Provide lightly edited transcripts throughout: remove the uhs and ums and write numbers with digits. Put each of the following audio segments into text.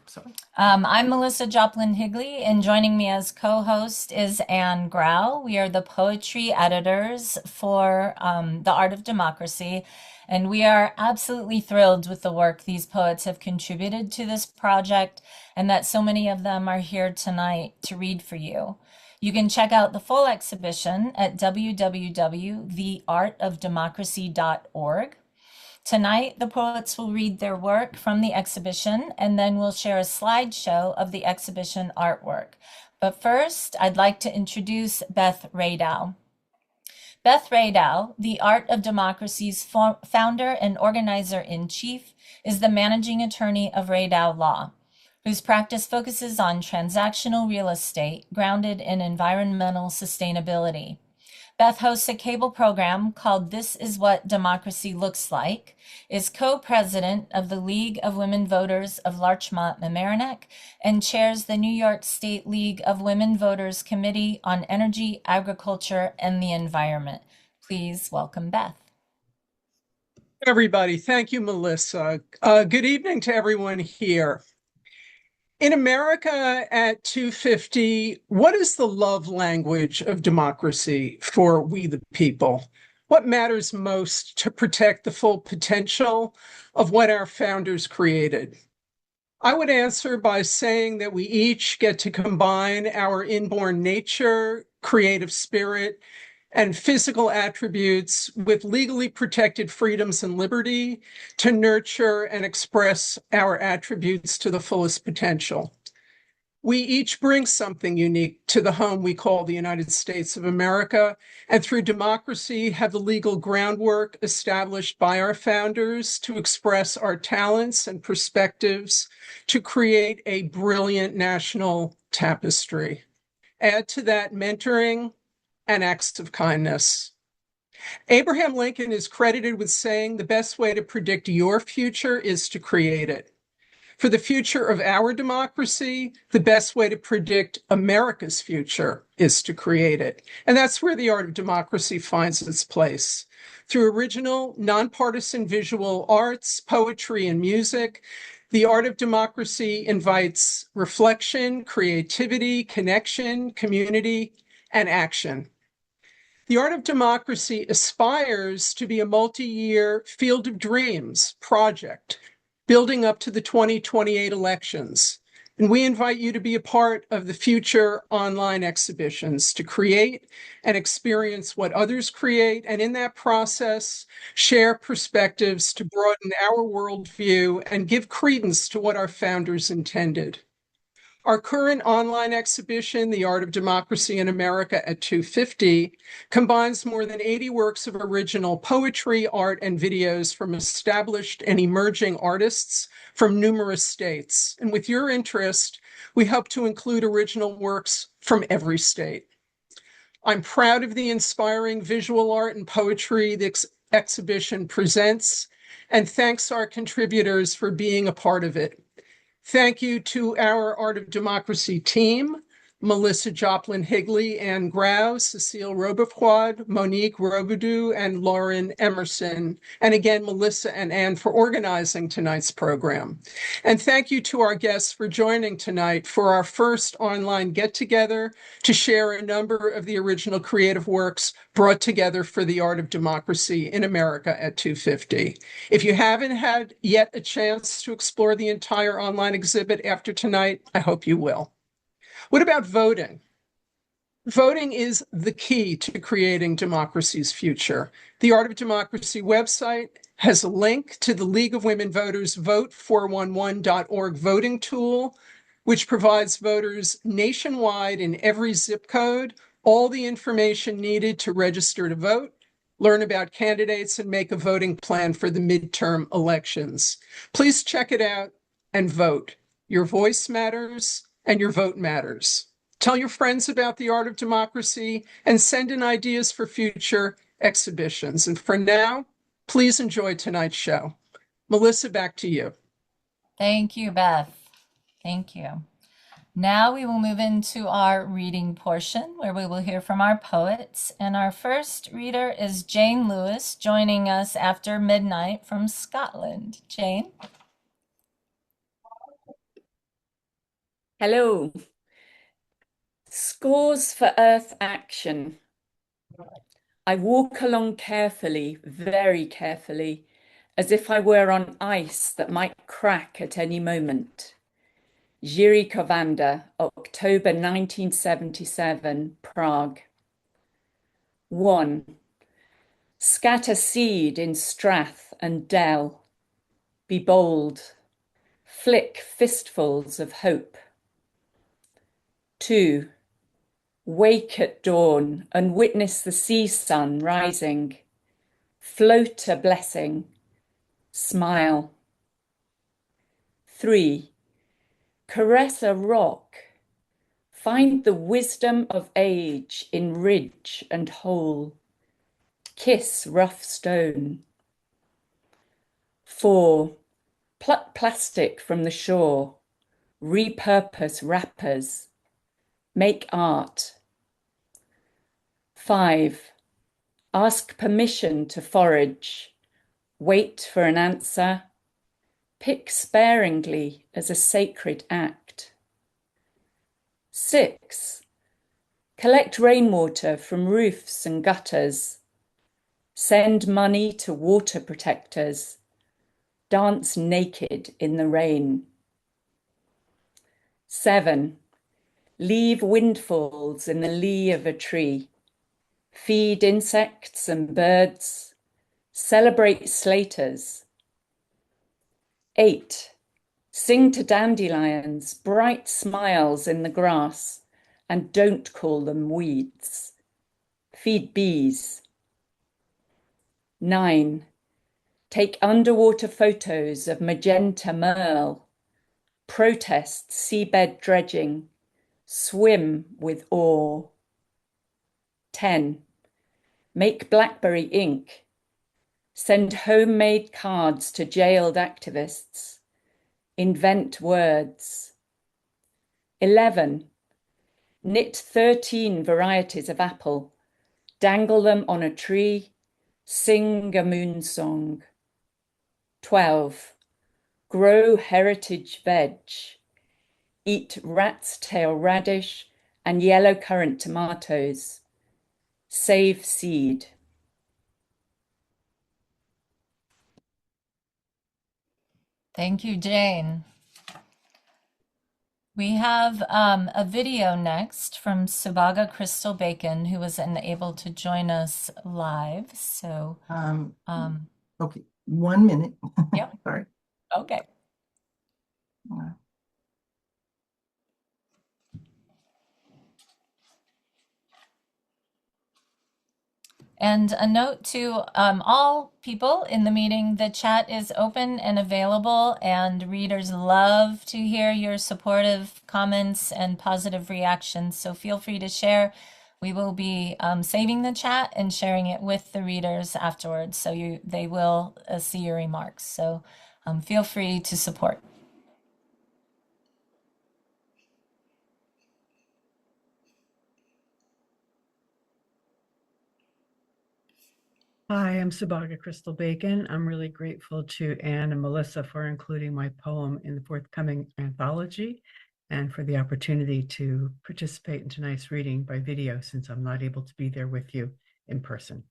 Sorry. I'm Melissa Joplin Higley, and joining me as co-host is Anne Grau. We are the poetry editors for The Art of Democracy, and we are absolutely thrilled with the work these poets have contributed to this project, and that so many of them are here tonight to read for you. You can check out the full exhibition at www.theartofdemocracy.org. Tonight, the poets will read their work from the exhibition, and then we'll share a slideshow of the exhibition artwork. But first, I'd like to introduce Beth Radow. Beth Radow, the Art of Democracy's founder and organizer-in-chief, is the managing attorney of Radow Law, whose practice focuses on transactional real estate grounded in environmental sustainability. Beth hosts a cable program called This Is What Democracy Looks Like, is co-president of the League of Women Voters of Larchmont Mamaroneck, and chairs the New York State League of Women Voters Committee on Energy, Agriculture, and the Environment. Please welcome Beth. Everybody, thank you, Melissa. Good evening to everyone here. In America at 250, what is the love language of democracy for we the people? What matters most to protect the full potential of what our founders created? I would answer by saying that we each get to combine our inborn nature, creative spirit, and physical attributes with legally protected freedoms and liberty to nurture and express our attributes to the fullest potential. We each bring something unique to the home we call the United States of America, and through democracy have the legal groundwork established by our founders to express our talents and perspectives to create a brilliant national tapestry. Add to that mentoring and acts of kindness. Abraham Lincoln is credited with saying the best way to predict your future is to create it. For the future of our democracy, the best way to predict America's future is to create it. And that's where the art of democracy finds its place. Through original, nonpartisan visual arts, poetry, and music, the art of democracy invites reflection, creativity, connection, community, and action. The Art of Democracy aspires to be a multi-year Field of Dreams project building up to the 2028 elections. And we invite you to be a part of the future online exhibitions to create and experience what others create, and in that process, share perspectives to broaden our worldview and give credence to what our founders intended. Our current online exhibition, The Art of Democracy in America at 250, combines more than 80 works of original poetry, art, and videos from established and emerging artists from numerous states. And with your interest, we hope to include original works from every state. I'm proud of the inspiring visual art and poetry the exhibition presents, and thanks our contributors for being a part of it. Thank you to our Art of Democracy team, Melissa Joplin Higley, Anne Grau, Cecile Robequad, Monique Robidoux, and Lauren Emerson. And again, Melissa and Anne for organizing tonight's program. And thank you to our guests for joining tonight for our first online get-together to share a number of the original creative works brought together for the Art of Democracy in America at 250. If you haven't had yet a chance to explore the entire online exhibit after tonight, I hope you will. What about voting? Voting is the key to creating democracy's future. The Art of Democracy website has a link to the League of Women Voters Vote411.org voting tool, which provides voters nationwide in every zip code all the information needed to register to vote, learn about candidates, and make a voting plan for the midterm elections. Please check it out and vote. Your voice matters and your vote matters. Tell your friends about the Art of Democracy and send in ideas for future exhibitions. And for now, please enjoy tonight's show. Melissa, back to you. Thank you, Beth. Thank you. Now we will move into our reading portion where we will hear from our poets. And our first reader is Jane Lewis, joining us after midnight from Scotland. Jane? Hello. Scores for Earth action. I walk along carefully, very carefully, as if I were on ice that might crack at any moment. Jiří Kovanda, October 1977, Prague. 1. Scatter seed in strath and dell. Be bold. Flick fistfuls of hope. 2. Wake at dawn and witness the sea sun rising. Float a blessing. Smile. 3. Caress a rock. Find the wisdom of age in ridge and hole. Kiss rough stone. 4. Pluck plastic from the shore. Repurpose wrappers. Make art. 5. Ask permission to forage. Wait for an answer. Pick sparingly as a sacred act. 6. Collect rainwater from roofs and gutters. Send money to water protectors. Dance naked in the rain. 7. Leave windfalls in the lee of a tree. Feed insects and birds. Celebrate slaters. 8. Sing to dandelions, bright smiles in the grass, and don't call them weeds. Feed bees. 9. Take underwater photos of magenta merle. Protest seabed dredging. Swim with awe. 10. Make BlackBerry ink. Send homemade cards to jailed activists. Invent words. 11. Knit 13 varieties of apple. Dangle them on a tree. Sing a moon song. 12. Grow heritage veg. Eat rat's tail radish and yellow currant tomatoes. Save seed. Thank you, Jane. We have a video next from Subaga Crystal Bacon, who was unable to join us live. So, Okay, 1 minute. Yep. Sorry. okay. And a note to all people in the meeting, the chat is open and available, and readers love to hear your supportive comments and positive reactions. So feel free to share. We will be saving the chat and sharing it with the readers afterwards, so they will see your remarks. So feel free to support. Hi, I'm Subaga Crystal Bacon. I'm really grateful to Anne and Melissa for including my poem in the forthcoming anthology and for the opportunity to participate in tonight's reading by video since I'm not able to be there with you in person.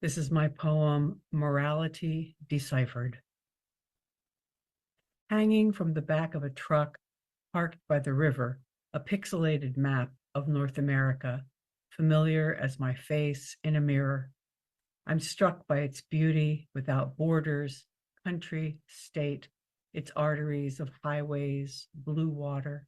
This is my poem, Morality Deciphered. Hanging from the back of a truck parked by the river, a pixelated map of North America, familiar as my face in a mirror. I'm struck by its beauty without borders, country, state, its arteries of highways, blue water.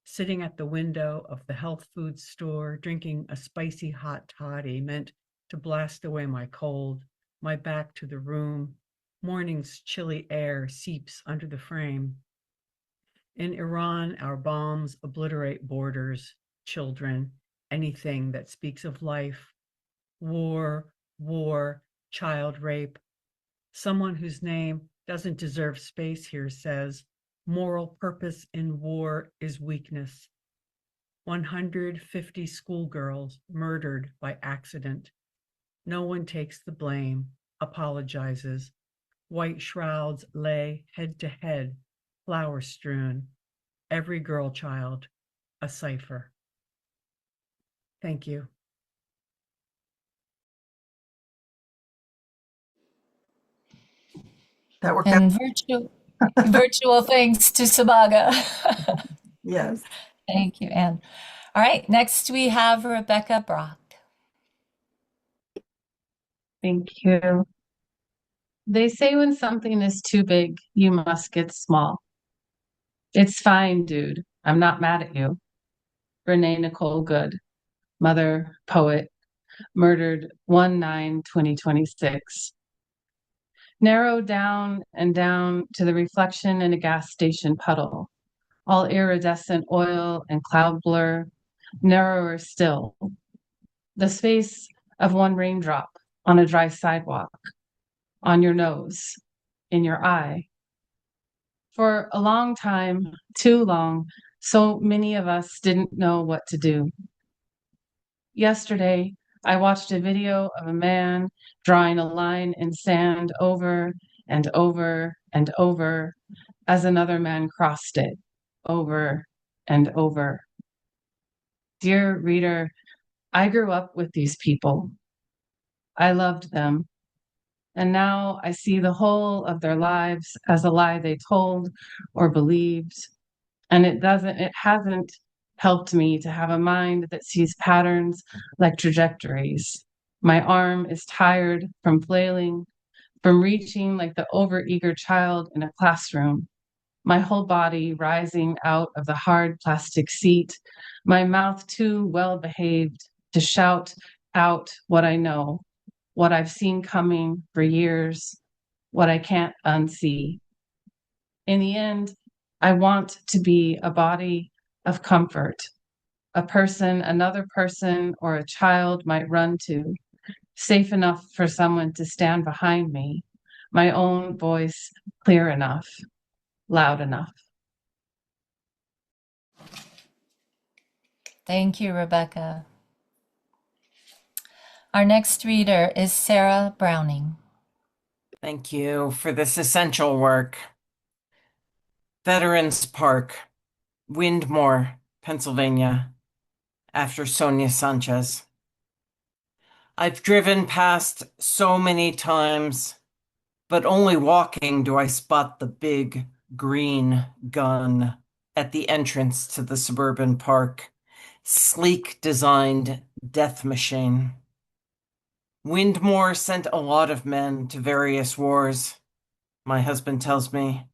Sitting at the window of the health food store, drinking a spicy hot toddy meant to blast away my cold, my back to the room. Morning's chilly air seeps under the frame. In Iran, our bombs obliterate borders, children, anything that speaks of life. War, child rape. Someone whose name doesn't deserve space here says, moral purpose in war is weakness. 150 schoolgirls murdered by accident. No one takes the blame, apologizes. White shrouds lay head to head, flower strewn. every girl child a cipher. Thank you. That worked out. And virtual thanks to Sabaga. Yes. Thank you, Anne. All right, next we have Rebecca Brock. Thank you. They say when something is too big, you must get small. It's fine, dude. I'm not mad at you. Renee Nicole Good, mother, poet, murdered 1/9/2026. Narrowed down and down to the reflection in a gas station puddle. All iridescent oil and cloud blur, narrower still. The space of one raindrop on a dry sidewalk, on your nose, in your eye. For a long time, too long, so many of us didn't know what to do. Yesterday, I watched a video of a man drawing a line in sand over and over and over as another man crossed it over and over. Dear reader, I grew up with these people. I loved them. And now I see the whole of their lives as a lie they told or believed. And it hasn't helped me to have a mind that sees patterns like trajectories. My arm is tired from flailing, from reaching like the overeager child in a classroom. My whole body rising out of the hard plastic seat, my mouth too well behaved to shout out what I know, what I've seen coming for years, what I can't unsee. In the end, I want to be a body of comfort, a person another person or a child might run to, safe enough for someone to stand behind me, my own voice clear enough, loud enough. Thank you, Rebecca. Our next reader is Sarah Browning. Thank you for this essential work. Veterans Park, Windmore, Pennsylvania, after Sonia Sanchez. I've driven past so many times, but only walking do I spot the big green gun at the entrance to the suburban park. Sleek designed death machine. Windmore sent a lot of men to various wars, my husband tells me.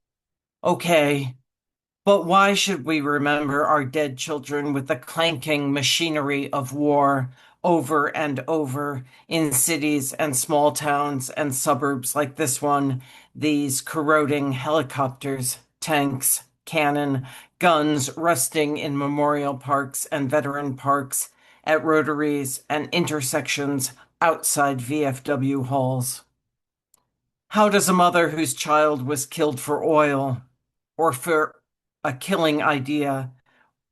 Okay, but why should we remember our dead children with the clanking machinery of war over and over in cities and small towns and suburbs like this one, these corroding helicopters, tanks, cannon, guns rusting in memorial parks and veteran parks, at rotaries and intersections outside VFW halls? How does a mother whose child was killed for oil, or for a killing idea,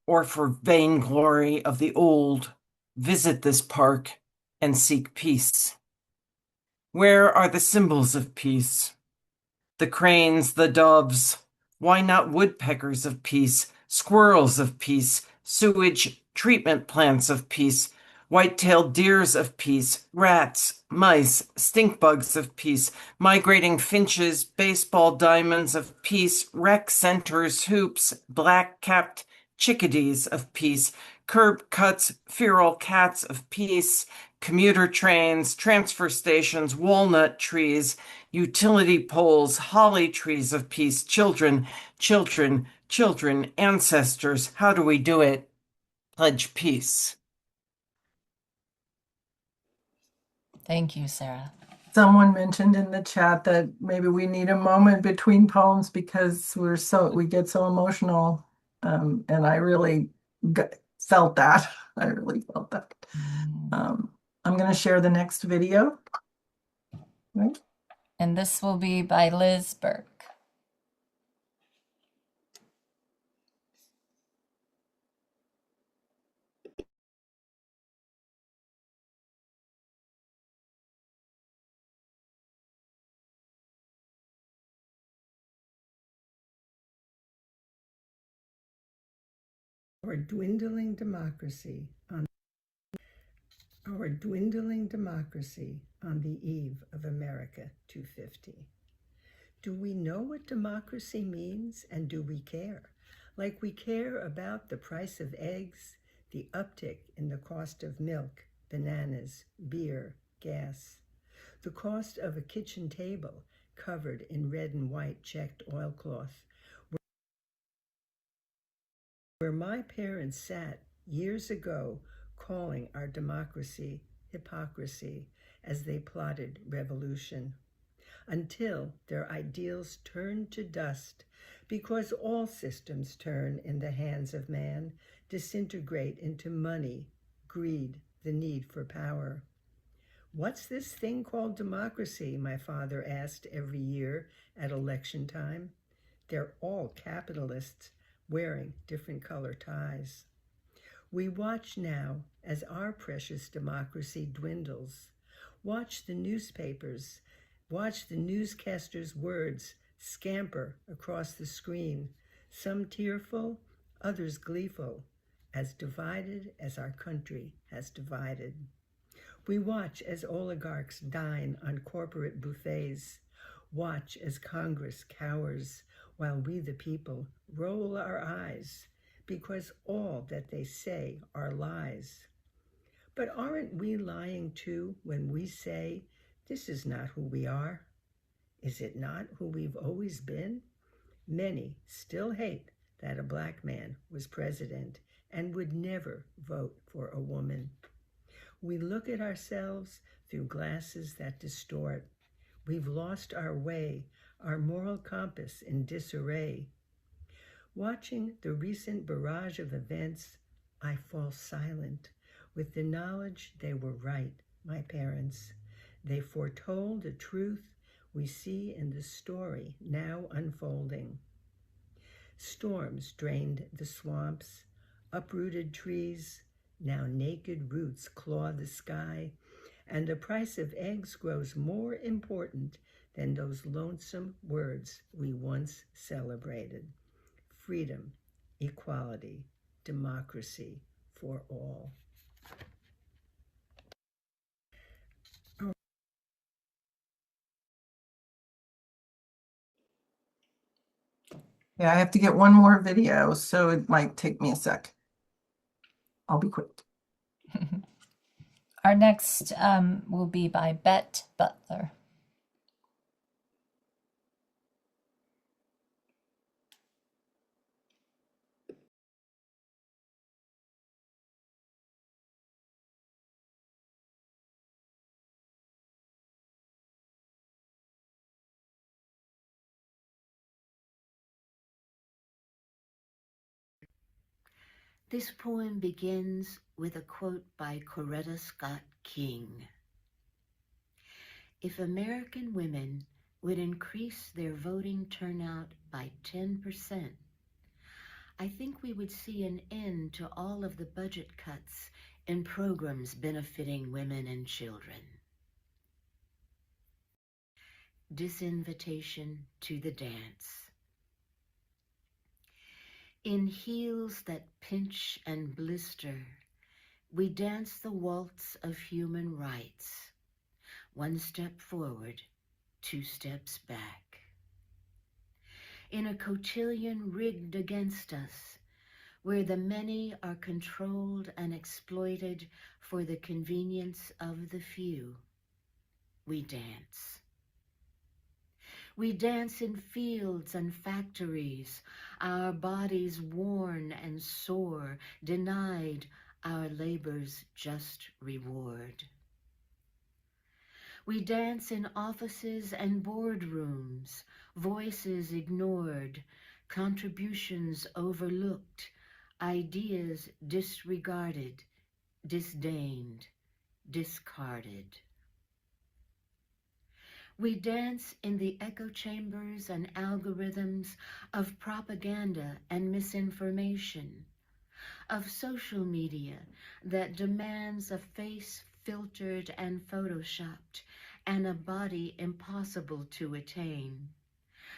or for vainglory of the old, visit this park and seek peace? Where are the symbols of peace? The cranes, the doves, why not woodpeckers of peace, squirrels of peace, sewage treatment plants of peace, white-tailed deers of peace, rats, mice, stink bugs of peace, migrating finches, baseball diamonds of peace, rec centers, hoops, black-capped chickadees of peace, curb cuts, feral cats of peace, commuter trains, transfer stations, walnut trees, utility poles, holly trees of peace, children, children, children, ancestors. How do we do it? Pledge peace. Thank you, Sarah. Someone mentioned in the chat that maybe we need a moment between poems because we get so emotional. And I really felt that. I really felt that. I'm going to share the next video. Right. And this will be by Liz Burke. Our dwindling democracy on the eve of America 250. Do we know what democracy means, and do we care? Like we care about the price of eggs, the uptick in the cost of milk, bananas, beer, gas, the cost of a kitchen table covered in red and white checked oilcloth, where my parents sat years ago calling our democracy hypocrisy as they plotted revolution, until their ideals turned to dust because all systems turn in the hands of man, disintegrate into money, greed, the need for power. What's this thing called democracy? My father asked every year at election time. They're all capitalists wearing different color ties. We watch now as our precious democracy dwindles. Watch the newspapers, watch the newscasters' words scamper across the screen, some tearful, others gleeful, as divided as our country has divided. We watch as oligarchs dine on corporate buffets, watch as Congress cowers while we the people roll our eyes because all that they say are lies. But aren't we lying too when we say this is not who we are? Is it not who we've always been? Many still hate that a black man was president and would never vote for a woman. We look at ourselves through glasses that distort. We've lost our way, our moral compass in disarray. Watching the recent barrage of events, I fall silent with the knowledge they were right, my parents. They foretold the truth we see in the story now unfolding. Storms drained the swamps, uprooted trees, now naked roots claw the sky, and the price of eggs grows more important than those lonesome words we once celebrated. Freedom, equality, democracy for all. Yeah, I have to get one more video, so it might take me a sec. I'll be quick. Our next will be by Bet Butler. This poem begins with a quote by Coretta Scott King. If American women would increase their voting turnout by 10%, I think we would see an end to all of the budget cuts in programs benefiting women and children. Disinvitation to the dance. In heels that pinch and blister, we dance the waltz of human rights. One step forward, two steps back. In a cotillion rigged against us, where the many are controlled and exploited for the convenience of the few, we dance. We dance in fields and factories, our bodies worn and sore, denied our labor's just reward. We dance in offices and boardrooms, voices ignored, contributions overlooked, ideas disregarded, disdained, discarded. We dance in the echo chambers and algorithms of propaganda and misinformation, of social media that demands a face filtered and photoshopped and a body impossible to attain,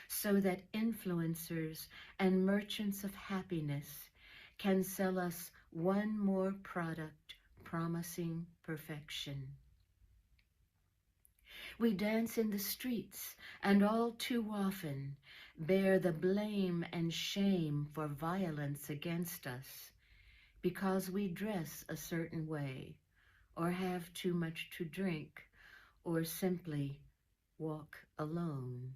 so that influencers and merchants of happiness can sell us one more product promising perfection. We dance in the streets and all too often bear the blame and shame for violence against us because we dress a certain way or have too much to drink or simply walk alone.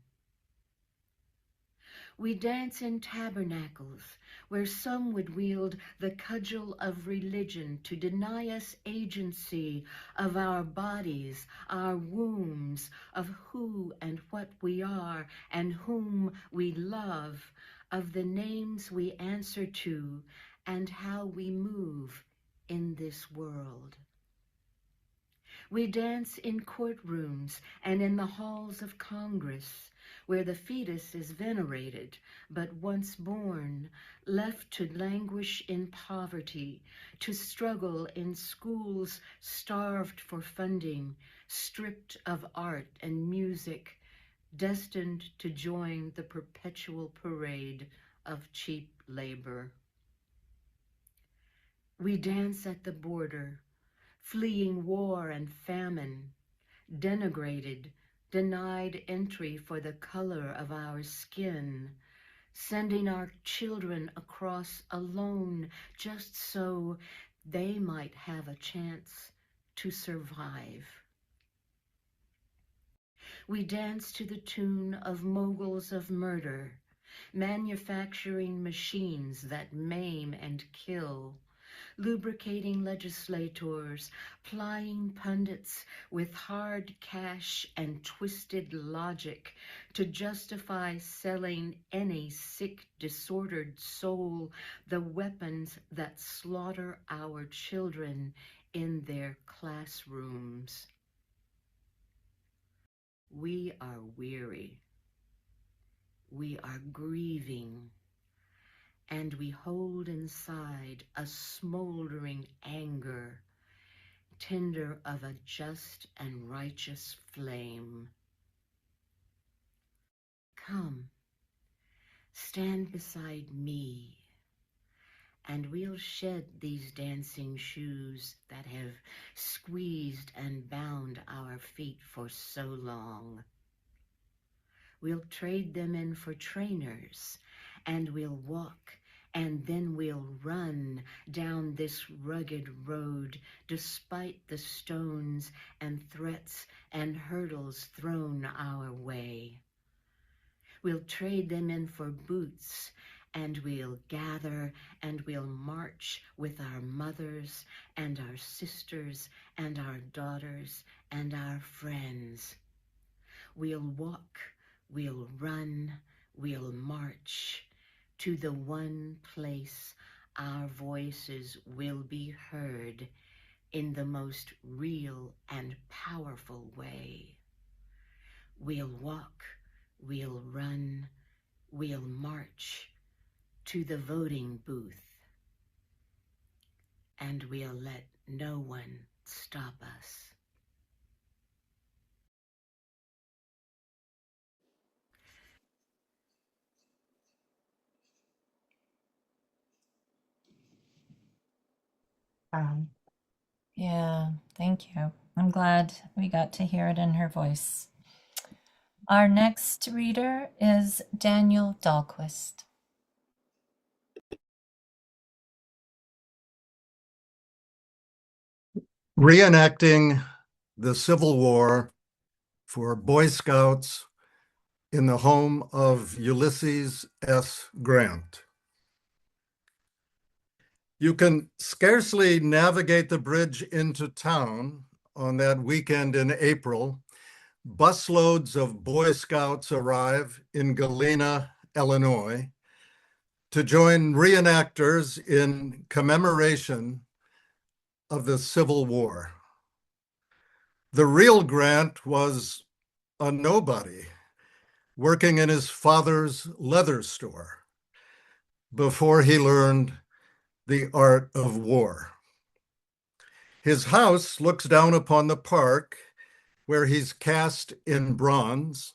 We dance in tabernacles where some would wield the cudgel of religion to deny us agency of our bodies, our wombs, of who and what we are and whom we love, of the names we answer to and how we move in this world. We dance in courtrooms and in the halls of Congress, where the fetus is venerated, but once born, left to languish in poverty, to struggle in schools starved for funding, stripped of art and music, destined to join the perpetual parade of cheap labor. We dance at the border, fleeing war and famine, denigrated, denied entry for the color of our skin, sending our children across alone just so they might have a chance to survive. We dance to the tune of moguls of murder, manufacturing machines that maim and kill, lubricating legislators, plying pundits with hard cash and twisted logic to justify selling any sick, disordered soul the weapons that slaughter our children in their classrooms. We are weary. We are grieving. And we hold inside a smoldering anger, tender of a just and righteous flame. Come, stand beside me, and we'll shed these dancing shoes that have squeezed and bound our feet for so long. We'll trade them in for trainers, and we'll walk, and then we'll run down this rugged road despite the stones and threats and hurdles thrown our way. We'll trade them in for boots, and we'll gather and we'll march with our mothers and our sisters and our daughters and our friends. We'll walk, we'll run, we'll march to the one place our voices will be heard in the most real and powerful way. We'll walk, we'll run, we'll march to the voting booth, and we'll let no one stop us. Yeah, thank you. I'm glad we got to hear it in her voice. Our next reader is Daniel Dahlquist. Reenacting the Civil War for Boy Scouts in the home of Ulysses S. Grant. You can scarcely navigate the bridge into town on that weekend in April. Busloads of Boy Scouts arrive in Galena, Illinois, to join reenactors in commemoration of the Civil War. The real Grant was a nobody, working in his father's leather store before he learned the art of war. His house looks down upon the park where he's cast in bronze,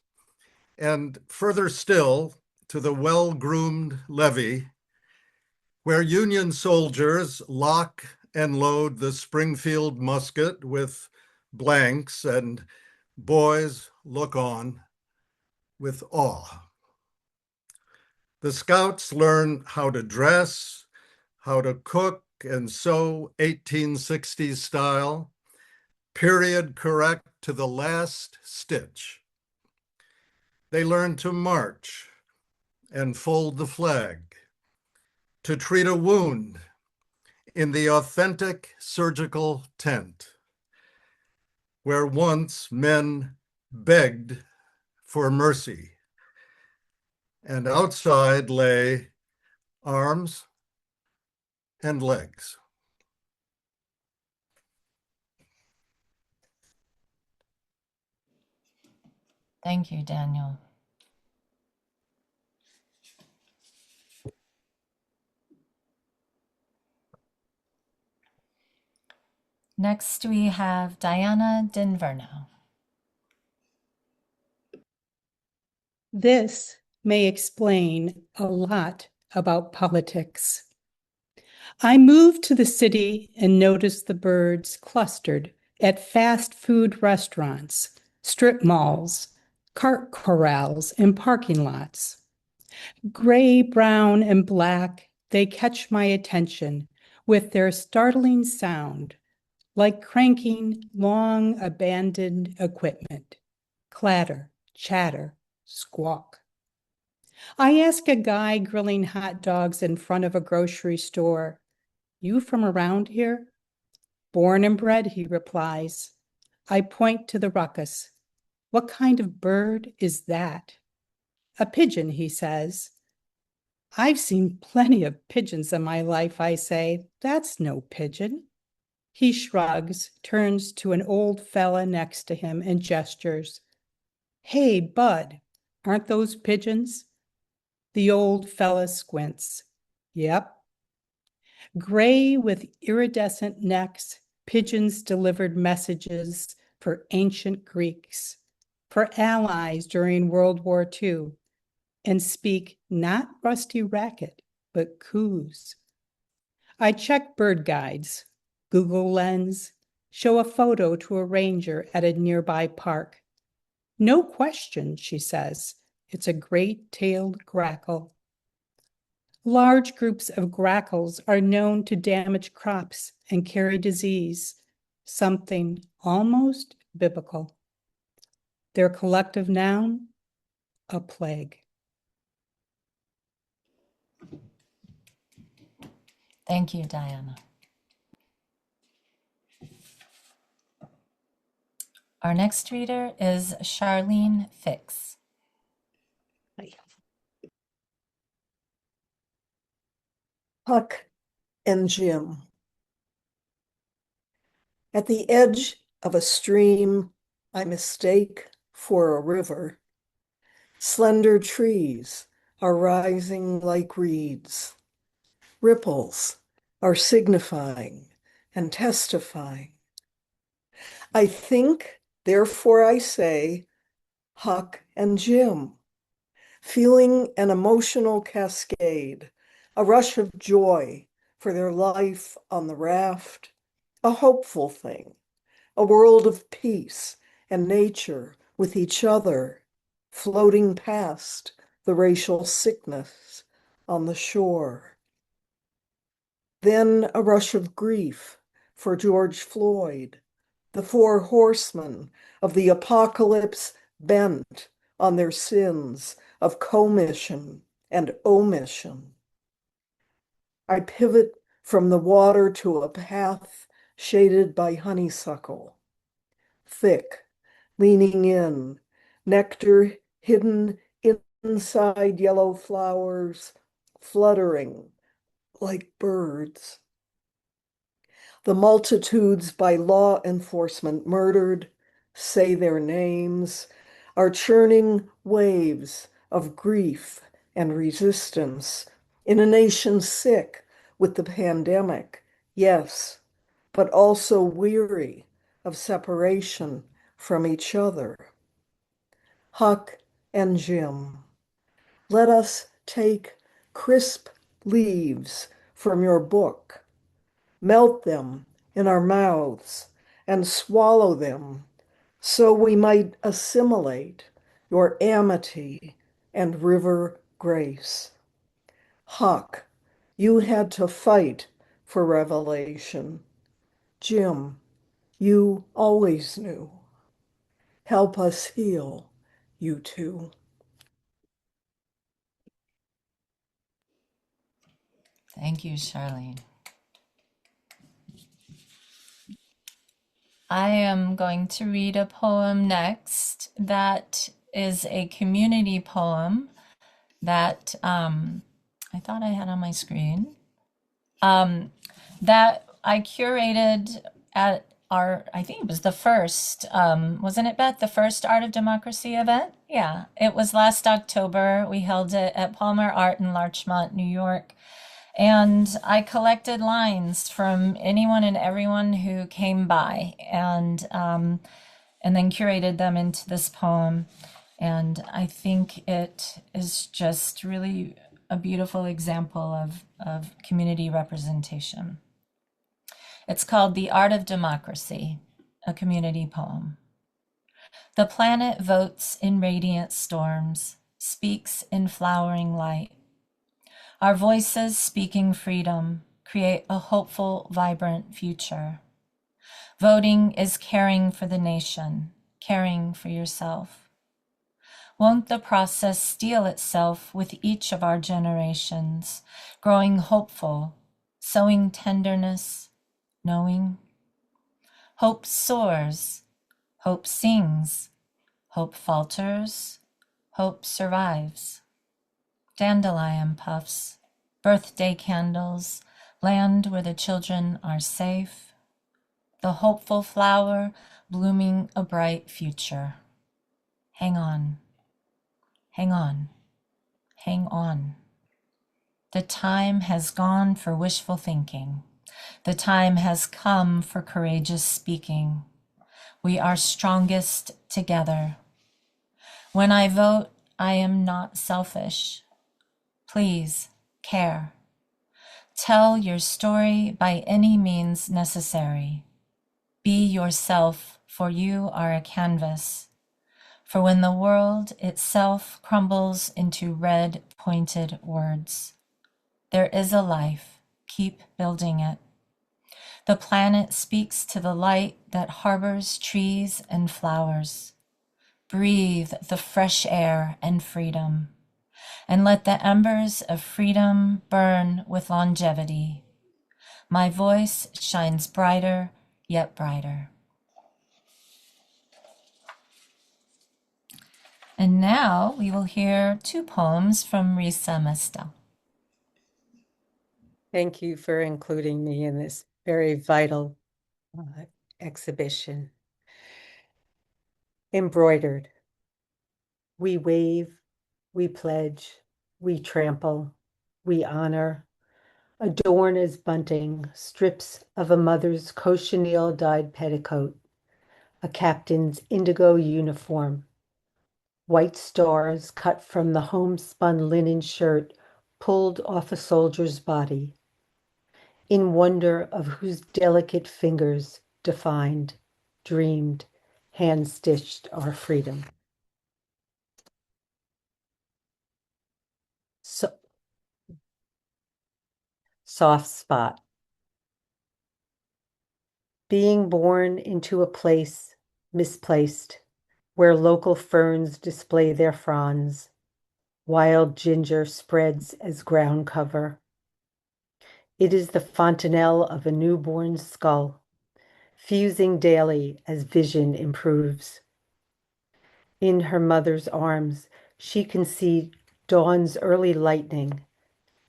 and further still to the well-groomed levee where Union soldiers lock and load the Springfield musket with blanks and boys look on with awe. The Scouts learn how to dress, how to cook and sew 1860s style, period correct to the last stitch. They learn to march and fold the flag, to treat a wound in the authentic surgical tent, where once men begged for mercy, and outside lay arms and legs. Thank you, Daniel. Next, we have Diana Dinverno. This may explain a lot about politics. I moved to the city and noticed the birds clustered at fast food restaurants, strip malls, cart corrals, and parking lots. Gray, brown, and black, they catch my attention with their startling sound, like cranking long abandoned equipment. Clatter, chatter, squawk. I ask a guy grilling hot dogs in front of a grocery store, "You from around here?" "Born and bred," he replies. I point to the ruckus. "What kind of bird is that?" "A pigeon," he says. "I've seen plenty of pigeons in my life," I say. "That's no pigeon." He shrugs, turns to an old fella next to him and gestures. "Hey, bud, aren't those pigeons?" The old fella squints. "Yep." Gray with iridescent necks, pigeons delivered messages for ancient Greeks, for allies during World War II, and speak not rusty racket, but coos. I check bird guides, Google Lens, show a photo to a ranger at a nearby park. "No question," she says, "it's a great-tailed grackle." Large groups of grackles are known to damage crops and carry disease, something almost biblical. Their collective noun, a plague. Thank you, Diana. Our next reader is Charlene Fix. Huck and Jim. At the edge of a stream I mistake for a river, slender trees are rising like reeds. Ripples are signifying and testifying. I think, therefore I say, Huck and Jim, feeling an emotional cascade, a rush of joy for their life on the raft, a hopeful thing, a world of peace and nature with each other, floating past the racial sickness on the shore. Then a rush of grief for George Floyd, the four horsemen of the apocalypse bent on their sins of commission and omission. I pivot from the water to a path shaded by honeysuckle, thick, leaning in, nectar hidden inside yellow flowers, fluttering like birds. The multitudes by law enforcement murdered say their names, are churning waves of grief and resistance in a nation sick with the pandemic, yes, but also weary of separation from each other. Huck and Jim, let us take crisp leaves from your book. Melt them in our mouths and swallow them so we might assimilate your amity and river grace. Huck, you had to fight for revelation. Jim, you always knew. Help us heal, you two. Thank you, Charlene. I am going to read a poem next that is a community poem that I thought I had on my screen, that I curated at our, I think it was the first, wasn't it, Beth, the first Art of Democracy event? Yeah, it was last October. We held it at Palmer Art in Larchmont, New York. And I collected lines from anyone and everyone who came by, and then curated them into this poem. And I think it is just really a beautiful example of community representation. It's called The Art of Democracy, a community poem. The planet votes in radiant storms, speaks in flowering light. Our voices speaking freedom create a hopeful, vibrant future. Voting is caring for the nation, caring for yourself. Won't the process steel itself with each of our generations, growing hopeful, sowing tenderness, knowing? Hope soars, hope sings, hope falters, hope survives. Dandelion puffs, birthday candles, land where the children are safe. The hopeful flower blooming a bright future. Hang on, hang on, hang on. The time has gone for wishful thinking. The time has come for courageous speaking. We are strongest together. When I vote, I am not selfish. Please care. Tell your story by any means necessary. Be yourself, for you are a canvas. For when the world itself crumbles into red pointed words, there is a life. Keep building it. The planet speaks to the light that harbors trees and flowers. Breathe the fresh air and freedom, and let the embers of freedom burn with longevity. My voice shines brighter, yet brighter. And now we will hear two poems from Risa Mestel. Thank you for including me in this very vital exhibition. Embroidered. We wave, we pledge, we trample, we honor, adorn as bunting strips of a mother's cochineal dyed petticoat, a captain's indigo uniform, white stars cut from the homespun linen shirt pulled off a soldier's body, in wonder of whose delicate fingers defined, dreamed, hand-stitched our freedom. So, soft spot. Being born into a place misplaced, where local ferns display their fronds, wild ginger spreads as ground cover. It is the fontanelle of a newborn skull, fusing daily as vision improves. In her mother's arms, she can see dawn's early lightning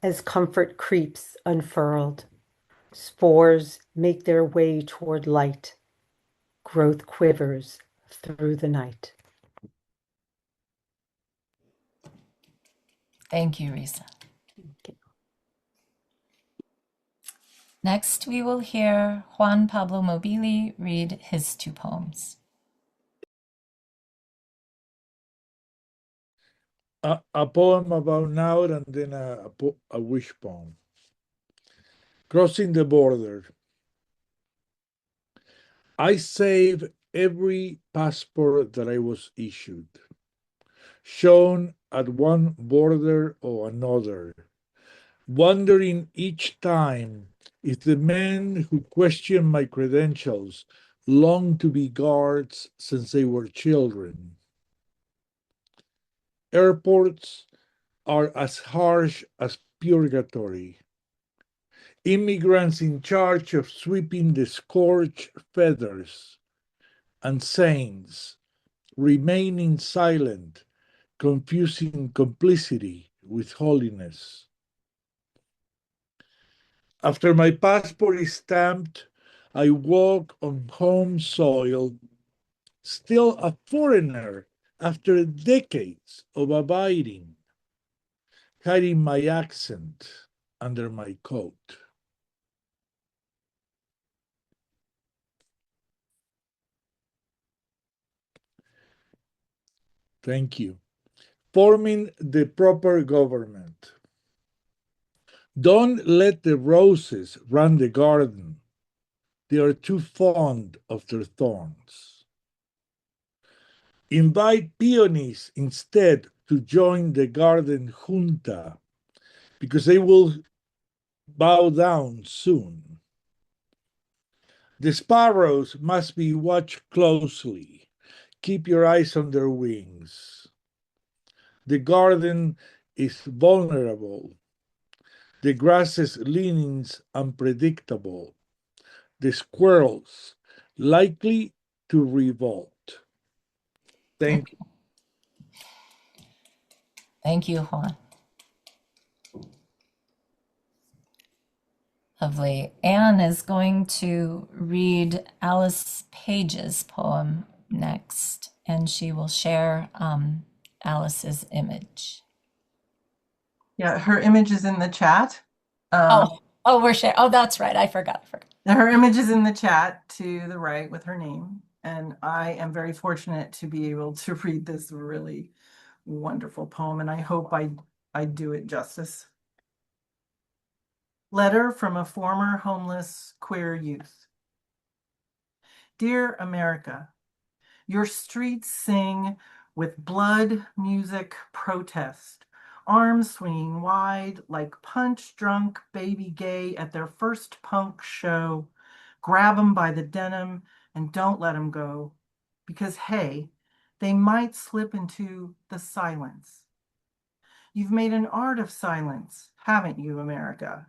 as comfort creeps unfurled. Spores make their way toward light. Growth quivers through the night. Thank you, Risa. Next, we will hear Juan Pablo Mobili read his two poems. A poem about now and then a wish poem. Crossing the border. I save every passport that I was issued, shown at one border or another, wondering each time if the men who question my credentials long to be guards since they were children. Airports are as harsh as purgatory. Immigrants in charge of sweeping the scorched feathers, and saints remaining silent, confusing complicity with holiness. After my passport is stamped, I walk on home soil, still a foreigner after decades of abiding, hiding my accent under my coat. Thank you. Forming the proper government. Don't let the roses run the garden. They are too fond of their thorns. Invite peonies instead to join the garden junta, because they will bow down soon. The sparrows must be watched closely. Keep your eyes on their wings. The garden is vulnerable. The grass's leanings unpredictable. The squirrels likely to revolt. Thank you. Thank you, Juan. Lovely. Anne is going to read Alice Page's poem next, and she will share Alice's image. Yeah, her image is in the chat. We're sharing. Oh, that's right. I forgot. Her image is in the chat to the right with her name. And I am very fortunate to be able to read this really wonderful poem, and I hope I do it justice. Letter from a former homeless queer youth. Dear America, your streets sing with blood, music, protest, arms swinging wide like punch-drunk baby gay at their first punk show. Grab them by the denim and don't let them go, because hey, they might slip into the silence. You've made an art of silence, haven't you, America?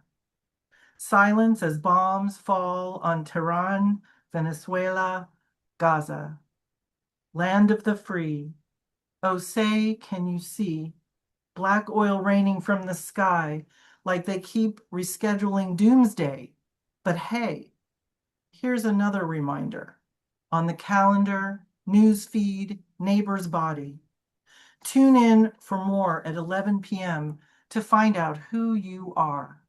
Silence as bombs fall on Tehran, Venezuela, Gaza. Land of the free. Oh, say, can you see black oil raining from the sky like they keep rescheduling doomsday? But hey, here's another reminder. On the calendar, news feed, neighbor's body. Tune in for more at 11 p.m. to find out who you are.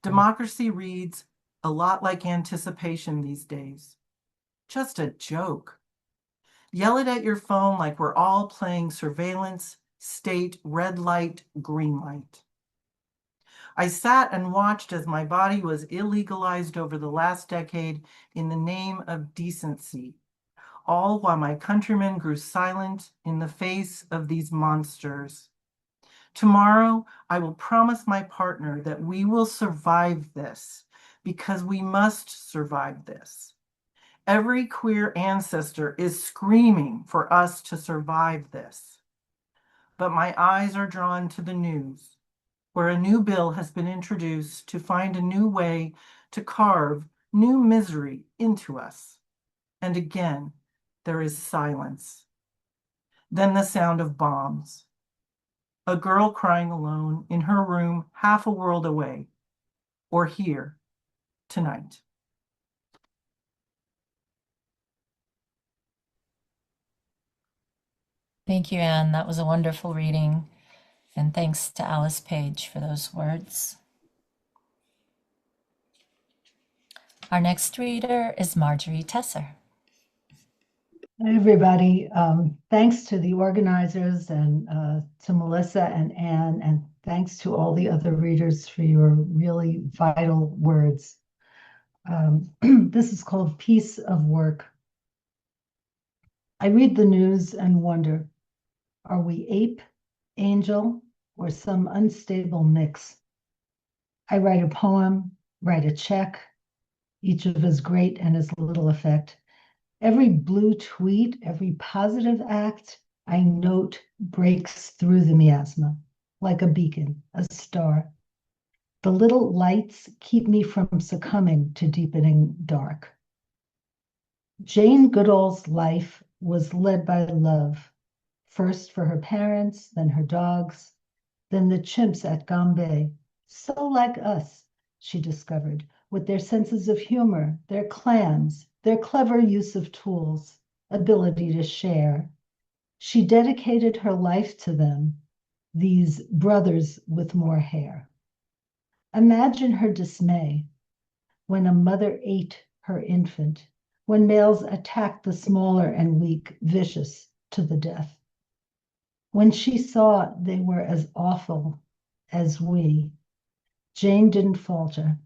Democracy reads a lot like anticipation these days. Just a joke. Yell it at your phone like we're all playing surveillance, state, red light, green light. I sat and watched as my body was illegalized over the last decade in the name of decency, all while my countrymen grew silent in the face of these monsters. Tomorrow, I will promise my partner that we will survive this, because we must survive this. Every queer ancestor is screaming for us to survive this. But my eyes are drawn to the news, where a new bill has been introduced to find a new way to carve new misery into us. And again, there is silence. Then the sound of bombs. A girl crying alone in her room half a world away, or here, tonight. Thank you, Anne. That was a wonderful reading. And thanks to Alice Page for those words. Our next reader is Marjorie Tesser. Hi, everybody. Thanks to the organizers and to Melissa and Anne, and thanks to all the other readers for your really vital words. This is called Piece of Work. I read the news and wonder, are we ape, angel, or some unstable mix? I write a poem, write a check, each of as great and as little effect. Every blue tweet, every positive act I note breaks through the miasma, like a beacon, a star. The little lights keep me from succumbing to deepening dark. Jane Goodall's life was led by love, first for her parents, then her dogs, then the chimps at Gombe, so like us, she discovered, with their senses of humor, their clans, their clever use of tools, ability to share. She dedicated her life to them, these brothers with more hair. Imagine her dismay when a mother ate her infant, when males attacked the smaller and weak, vicious to the death. When she saw they were as awful as we, Jane didn't falter,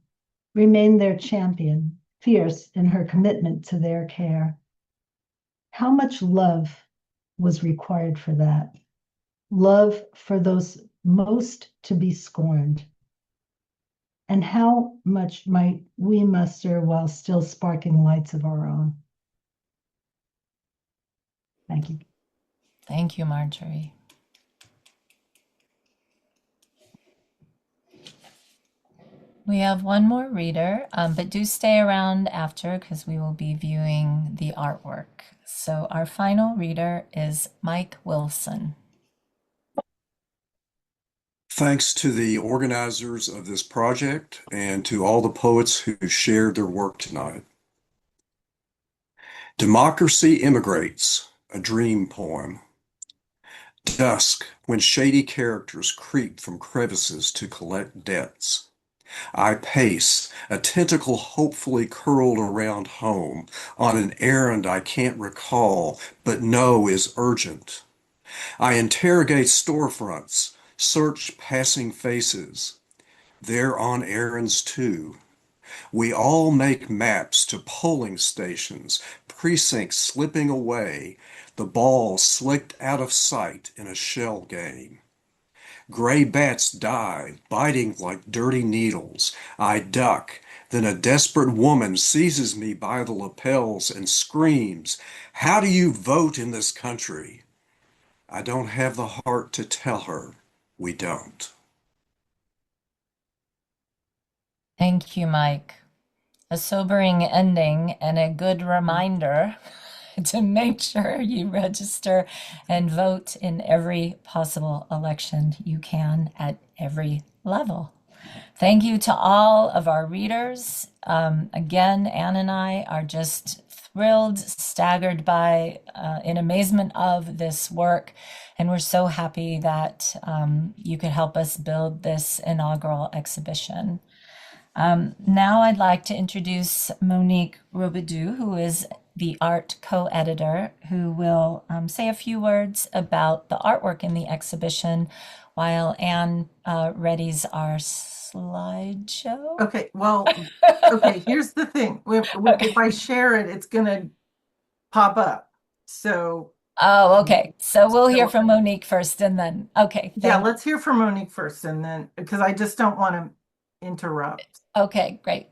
remained their champion, fierce in her commitment to their care. How much love was required for that? Love for those most to be scorned. And how much might we muster while still sparking lights of our own? Thank you. Thank you, Marjorie. We have one more reader, but do stay around after because we will be viewing the artwork. So our final reader is Mike Wilson. Thanks to the organizers of this project and to all the poets who shared their work tonight. Democracy Immigrates, a Dream Poem. Dusk, when shady characters creep from crevices to collect debts. I pace, a tentacle hopefully curled around home, on an errand I can't recall, but know is urgent. I interrogate storefronts, search passing faces. They're on errands too. We all make maps to polling stations, precincts slipping away, the ball slicked out of sight in a shell game. Gray bats dive, biting like dirty needles. I duck, then a desperate woman seizes me by the lapels and screams, "How do you vote in this country?" I don't have the heart to tell her we don't. Thank you, Mike. A sobering ending and a good reminder to make sure you register and vote in every possible election you can at every level. Thank you to all of our readers. Again, Anne and I are just thrilled, staggered by, in amazement of this work. And we're so happy that you could help us build this inaugural exhibition. Now I'd like to introduce Monique Robidoux, who is the art co-editor, who will say a few words about the artwork in the exhibition while Anne readies our slideshow. Okay, well, okay, here's the thing. If I share it, it's going to pop up. So. Oh, okay. So we'll hear from Monique first and then, okay. Yeah, let's hear from Monique first and then, because I just don't want to interrupt. Okay, great.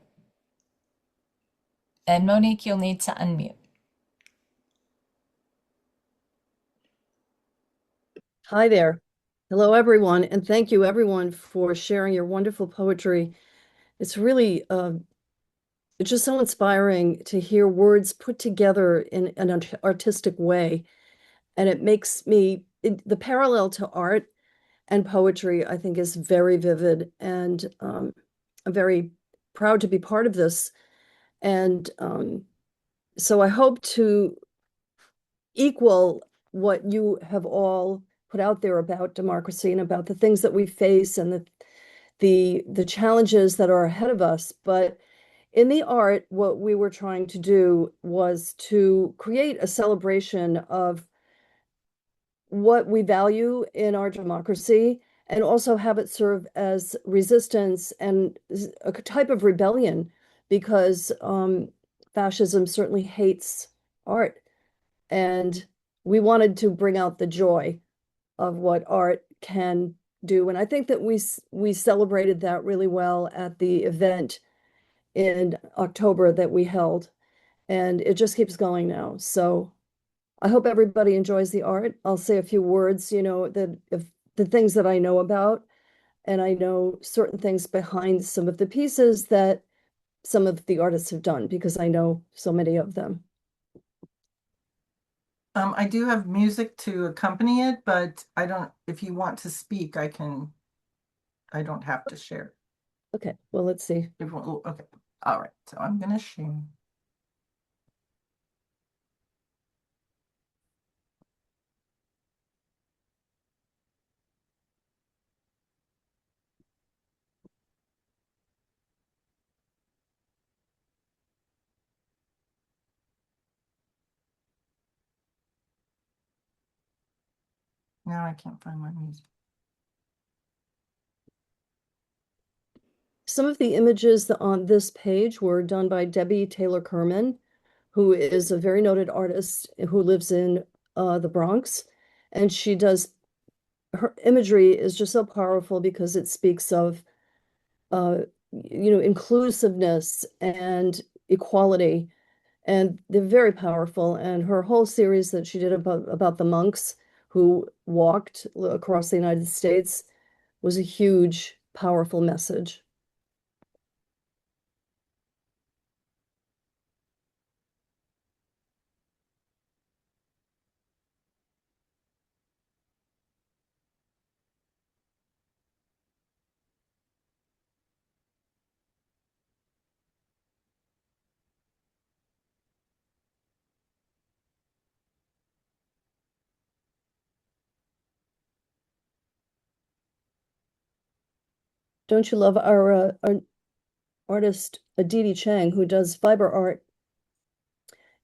And Monique, you'll need to unmute. Hi there. Hello, everyone. And thank you, everyone, for sharing your wonderful poetry. It's really it's just so inspiring to hear words put together in an artistic way. And it makes me, the parallel to art and poetry, I think, is very vivid. And I'm very proud to be part of this. And so I hope to equal what you have all put out there about democracy and about the things that we face and the challenges that are ahead of us. But in the art, what we were trying to do was to create a celebration of what we value in our democracy and also have it serve as resistance and a type of rebellion, because fascism certainly hates art. And we wanted to bring out the joy of what art can do. And I think that we celebrated that really well at the event in October that we held. And it just keeps going now. So I hope everybody enjoys the art. I'll say a few words, that if the things that I know about, and I know certain things behind some of the pieces that some of the artists have done, because I know so many of them. I do have music to accompany it, but if you want to speak, I don't have to share. Okay, well, let's see. Okay, all right, so I'm gonna share. Now I can't find my music. Some of the images on this page were done by Debbie Taylor Kerman, who is a very noted artist who lives in the Bronx. And her imagery is just so powerful because it speaks of, inclusiveness and equality. And they're very powerful. And her whole series that she did about the monks who walked across the United States was a huge, powerful message. Don't you love our artist Aditi Chang, who does fiber art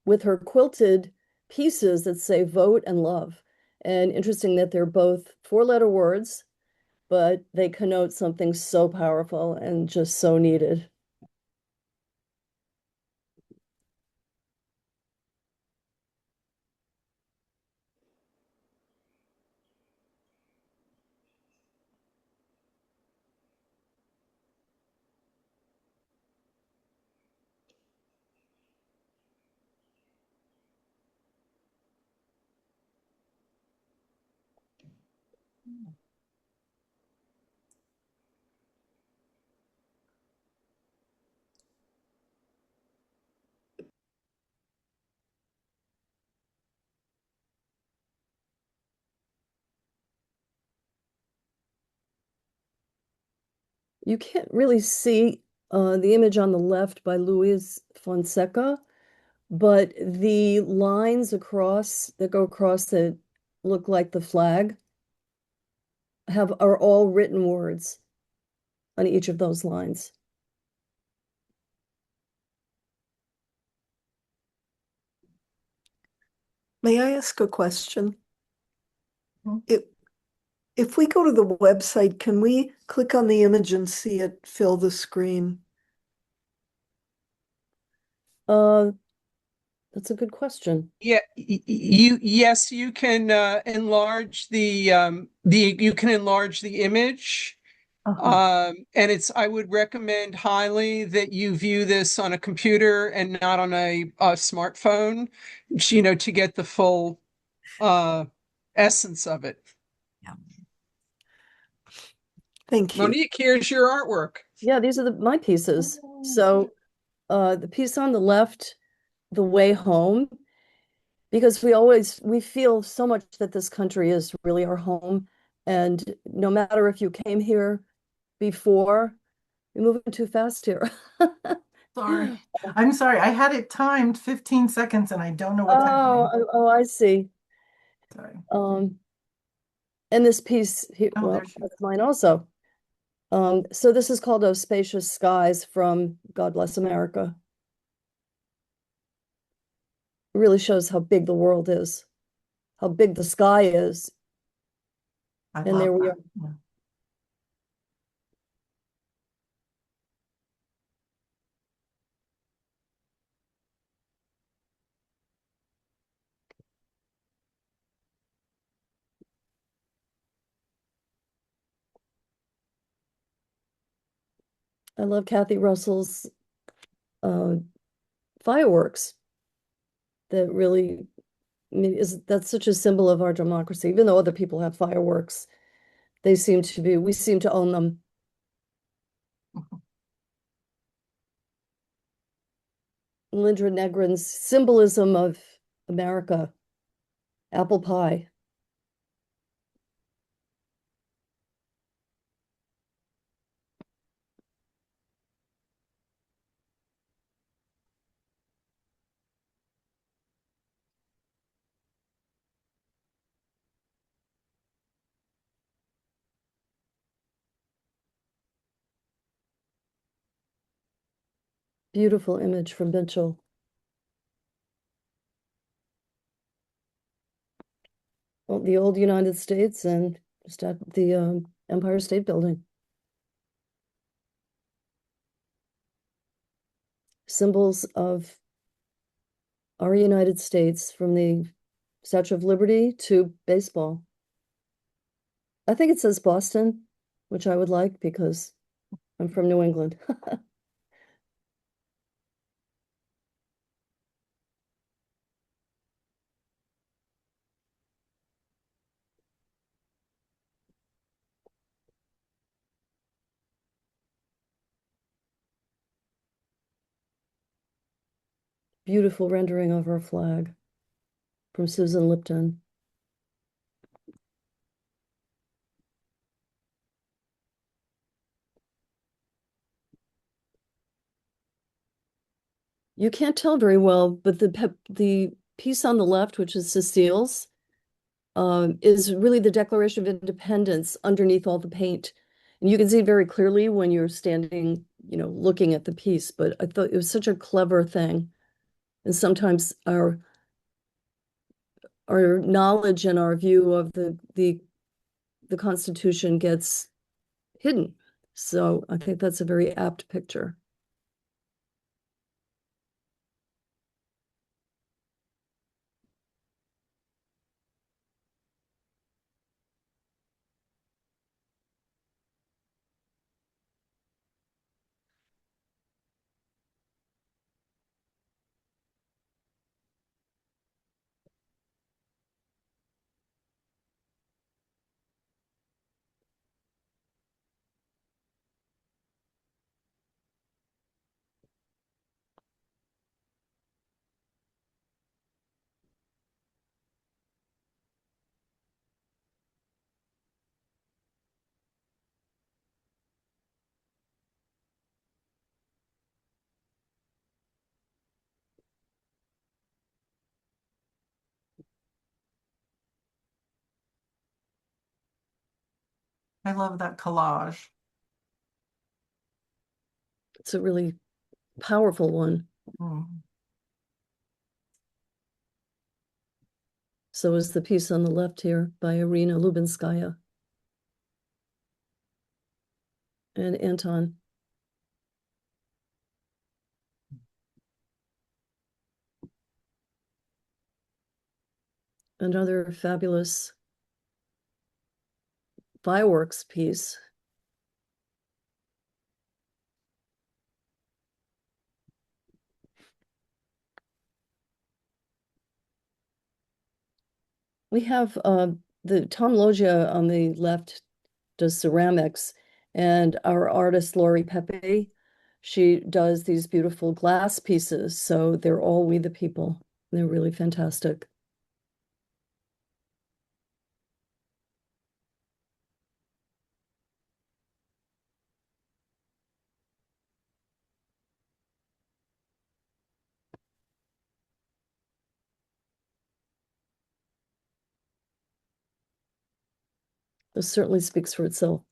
with her quilted pieces that say vote and love. And interesting that they're both four-letter words, but they connote something so powerful and just so needed. You can't really see the image on the left by Luis Fonseca, but the lines that go across that look like the flag are all written words on each of those lines. May I ask a question? If we go to the website, can we click on the image and see it fill the screen? That's a good question. Yeah, yes, you can enlarge the image. And I would recommend highly that you view this on a computer and not on a smartphone, to get the full essence of it. Yeah. Thank you. Monique, here's your artwork. Yeah, these are my pieces. So the piece on the left, The Way Home, because we feel so much that this country is really our home. And no matter if you came here before, you're moving too fast here. Sorry. I'm sorry. I had it timed 15 seconds and I don't know what's happening. Oh, I see. Sorry. And this piece here, well, that's mine also. So this is called "Oh Spacious Skies" from God Bless America. It really shows how big the world is, how big the sky is. And there we are. I love Kathy Russell's fireworks. That really, I mean, that's such a symbol of our democracy. Even though other people have fireworks, we seem to own them. Lindra Negrin's symbolism of America, apple pie. Beautiful image from Mitchell. Well, the old United States and just at the Empire State Building. Symbols of our United States, from the Statue of Liberty to baseball. I think it says Boston, which I would like because I'm from New England. Beautiful rendering of our flag from Susan Lipton. You can't tell very well, but the piece on the left, which is Cecile's, is really the Declaration of Independence underneath all the paint. And you can see it very clearly when you're standing, looking at the piece, but I thought it was such a clever thing. And sometimes our knowledge and our view of the Constitution gets hidden. So I think that's a very apt picture. I love that collage. It's a really powerful one. Mm. So is the piece on the left here by Irina Lubinskaya and Anton. Another fabulous fireworks piece. We have the Tom Loggia on the left does ceramics, and our artist Lori Pepe, she does these beautiful glass pieces. So they're all We the People. They're really fantastic. This certainly speaks for itself.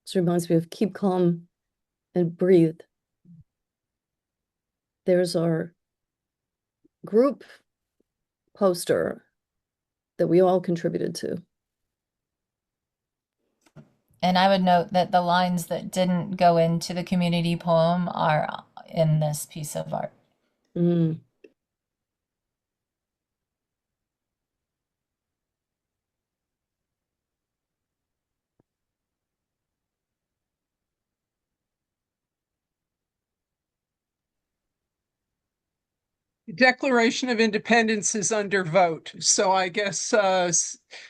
This reminds me of Keep Calm and Breathe. there's our group poster that we all contributed to. And I would note that the lines that didn't go into the community poem are in this piece of art. Mm. Declaration of Independence is under vote, so I guess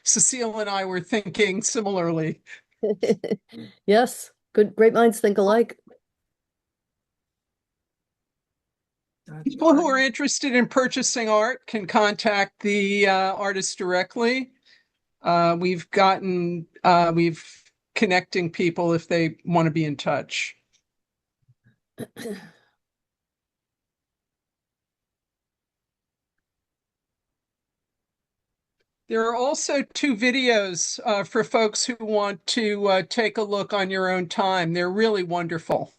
Cecile and I were thinking similarly. Yes, good, great minds think alike. People who are interested in purchasing art can contact the artist directly. We've connecting people if they want to be in touch. There are also 2 videos for folks who want to take a look on your own time. They're really wonderful.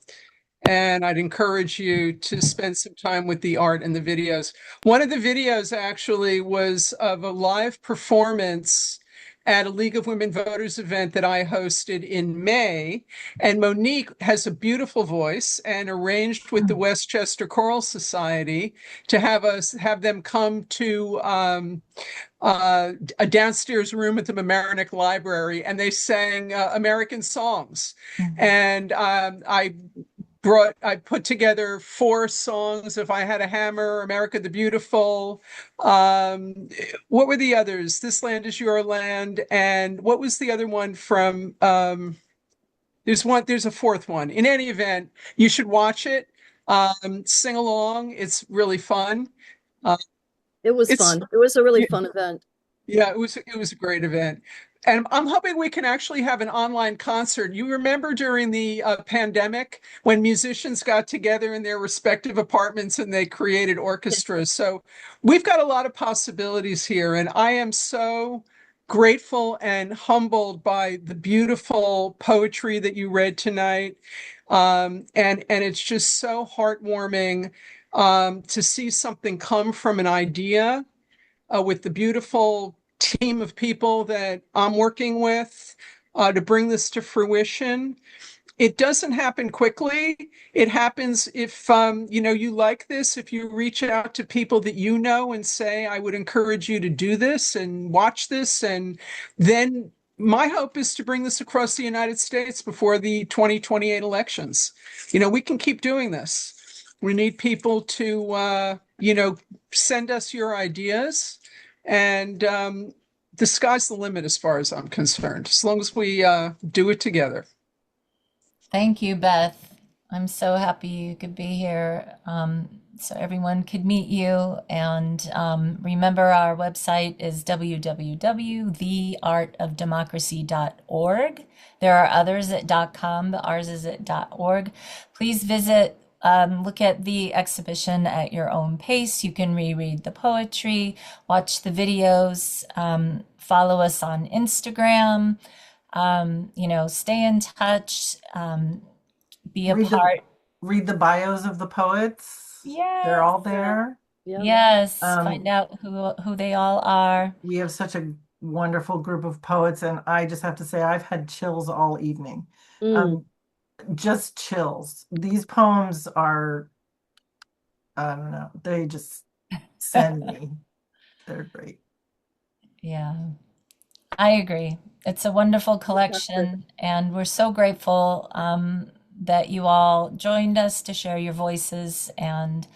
And I'd encourage you to spend some time with the art and the videos. One of the videos actually was of a live performance at a League of Women Voters event that I hosted in May. And Monique has a beautiful voice and arranged with the Westchester Choral Society to have them come to a downstairs room at the Mamaroneck Library, and they sang American songs. And I put together 4 songs, If I Had a Hammer, America the Beautiful. What were the others? This Land Is Your Land. And what was the other one from, there's a 4th one. In any event, you should watch it, sing along. It's really fun. It was fun. It was a really fun event. Yeah, it was a great event. And I'm hoping we can actually have an online concert. You remember during the pandemic when musicians got together in their respective apartments and they created orchestras. So we've got a lot of possibilities here. And I am so grateful and humbled by the beautiful poetry that you read tonight. And it's just so heartwarming to see something come from an idea with the beautiful team of people that I'm working with to bring this to fruition. It doesn't happen quickly. It happens if you like this, if you reach out to people that you know and say, I would encourage you to do this and watch this. And then my hope is to bring this across the United States before the 2028 elections. We can keep doing this. We need people to, send us your ideas. And the sky's the limit as far as I'm concerned, as long as we do it together. Thank you, Beth. I'm so happy you could be here so everyone could meet you. And remember, our website is www.theartofdemocracy.org. There are others at .com, but ours is at .org. Please visit. Look at the exhibition at your own pace. You can reread the poetry, watch the videos, follow us on Instagram, stay in touch, be a part. Read the bios of the poets. Yeah, they're all there. Yes, find out who they all are. We have such a wonderful group of poets, and I just have to say I've had chills all evening. Just chills. These poems are, I don't know, they just send me. They're great. Yeah, I agree. It's a wonderful collection, and we're so grateful that you all joined us to share your voices. And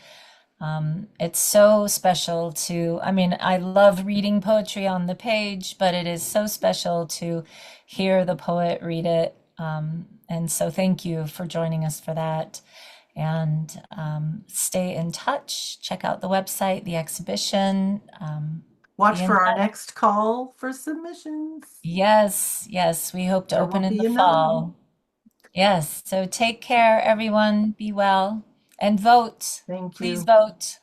it's so special I love reading poetry on the page, but it is so special to hear the poet read it. And so thank you for joining us for that. And stay in touch. Check out the website, the exhibition. Watch for our next call for submissions. Yes, we hope to open in the fall. Yes, so take care, everyone. Be well and vote. Thank you. Please vote.